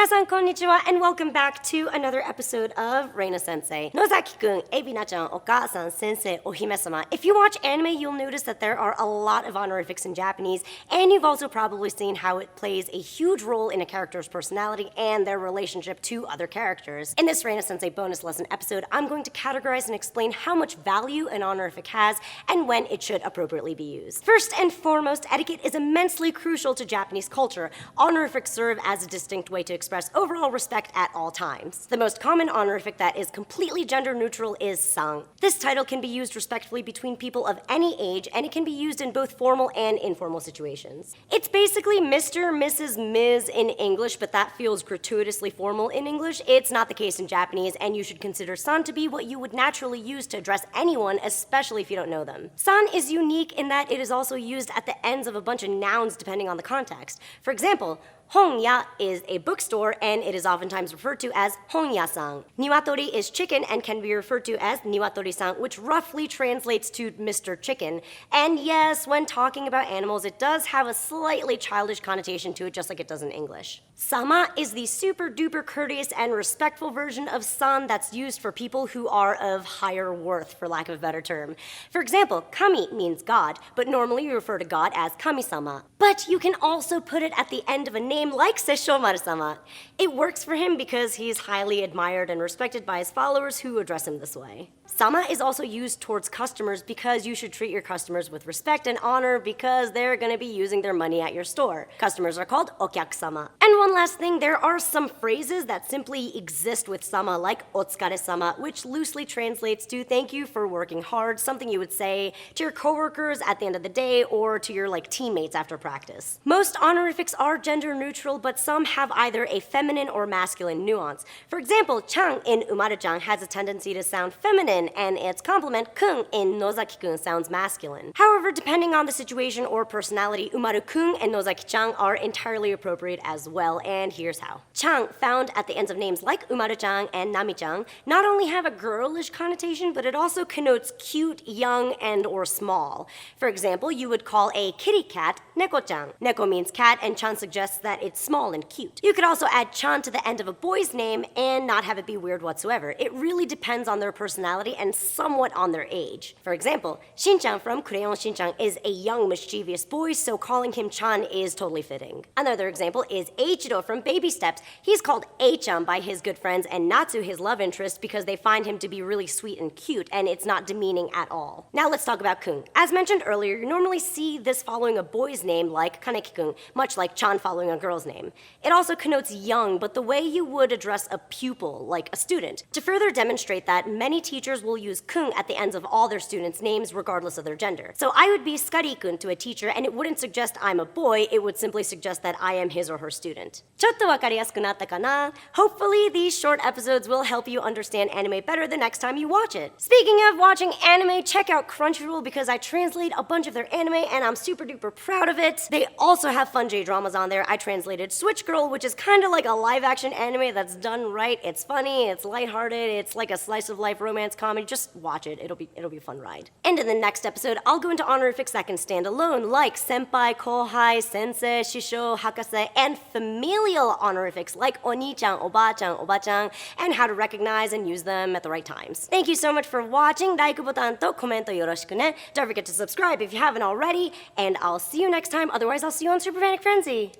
Minasan konnichiwa and welcome back to another episode of Reina Sensei. Nozaki-kun, Ebina-chan, Oka-san, Sensei, Ohime-sama. If you watch anime, you'll notice that there are a lot of honorifics in Japanese, and you've also probably seen how it plays a huge role in a character's personality and their relationship to other characters. In this Reina Sensei bonus lesson episode, I'm going to categorize and explain how much value an honorific has and when it should appropriately be used. First and foremost, etiquette is immensely crucial to Japanese culture. Honorifics serve as a distinct way to express overall respect at all times. The most common honorific that is completely gender neutral is san. This title can be used respectfully between people of any age, and it can be used in both formal and informal situations. It's basically Mr., Mrs., Ms. in English, but that feels gratuitously formal in English. It's not the case in Japanese, and you should consider san to be what you would naturally use to address anyone, especially if you don't know them. San is unique in that it is also used at the ends of a bunch of nouns depending on the context. For example, Honya is a bookstore, and it is oftentimes referred to as Honya-san. Niwatori is chicken and can be referred to as Niwatori-san, which roughly translates to Mr. Chicken. And yes, when talking about animals, it does have a slightly childish connotation to it, just like it does in English. Sama is the super duper courteous and respectful version of san that's used for people who are of higher worth, for lack of a better term. For example, kami means God, but normally you refer to God as kami-sama. But you can also put it at the end of a name like Seishomaru-sama. It works for him because he's highly admired and respected by his followers who address him this way. Sama is also used towards customers because you should treat your customers with respect and honor because they're going to be using their money at your store. Customers are called okyaku-sama. And one last thing, there are some phrases that simply exist with sama, like OTSUKARE-sama, which loosely translates to thank you for working hard, something you would say to your coworkers at the end of the day or to your teammates after practice. Most honorifics are gender neutral, but some have either a feminine or masculine nuance. For example, chan in Umaru-chan has a tendency to sound feminine, and its complement, kun, in Nozaki-kun sounds masculine. However, depending on the situation or personality, Umaru-kun and Nozaki-chan are entirely appropriate as well, and here's how. Chan, found at the ends of names like Umaru-chan and Nami-chan, not only have a girlish connotation, but it also connotes cute, young, and or small. For example, you would call a kitty cat neko-chan. Neko means cat, and chan suggests that it's small and cute. You could also add chan to the end of a boy's name and not have it be weird whatsoever. It really depends on their personality and somewhat on their age. For example, Shin-chan from Crayon Shin-chan is a young, mischievous boy, so calling him chan is totally fitting. Another example is Eiichiro from Baby Steps. He's called A-chan by his good friends and Natsu, his love interest, because they find him to be really sweet and cute, and it's not demeaning at all. Now let's talk about kun. As mentioned earlier, you normally see this following a boy's name like Kaneki-kun, much like chan following a girl's name. It also connotes young, but the way you would address a pupil, like a student. To further demonstrate that, many teachers will use kun at the ends of all their students' names regardless of their gender. So I would be Scully-kun to a teacher, and it wouldn't suggest I'm a boy, it would simply suggest that I am his or her student. ちょっとわかりやすくなったかな? Hopefully these short episodes will help you understand anime better the next time you watch it. Speaking of watching anime, check out Crunchyroll because I translate a bunch of their anime and I'm super duper proud of it. They also have fun J-dramas on there. I translated Switch Girl, which is kind of like a live action anime that's done right. It's funny, it's lighthearted, it's like a slice of life romance comedy. Just watch it. It'll be a fun ride. And in the next episode, I'll go into honorifics that can stand alone, like senpai, kohai, sensei, shisho, hakase, and familial honorifics like oni-chan, oba-chan, oba-chan, and how to recognize and use them at the right times. Thank you so much for watching. Like botan to komento yoroshiku ne. Don't forget to subscribe if you haven't already, and I'll see you next time. Otherwise, I'll see you on Super Panic Frenzy.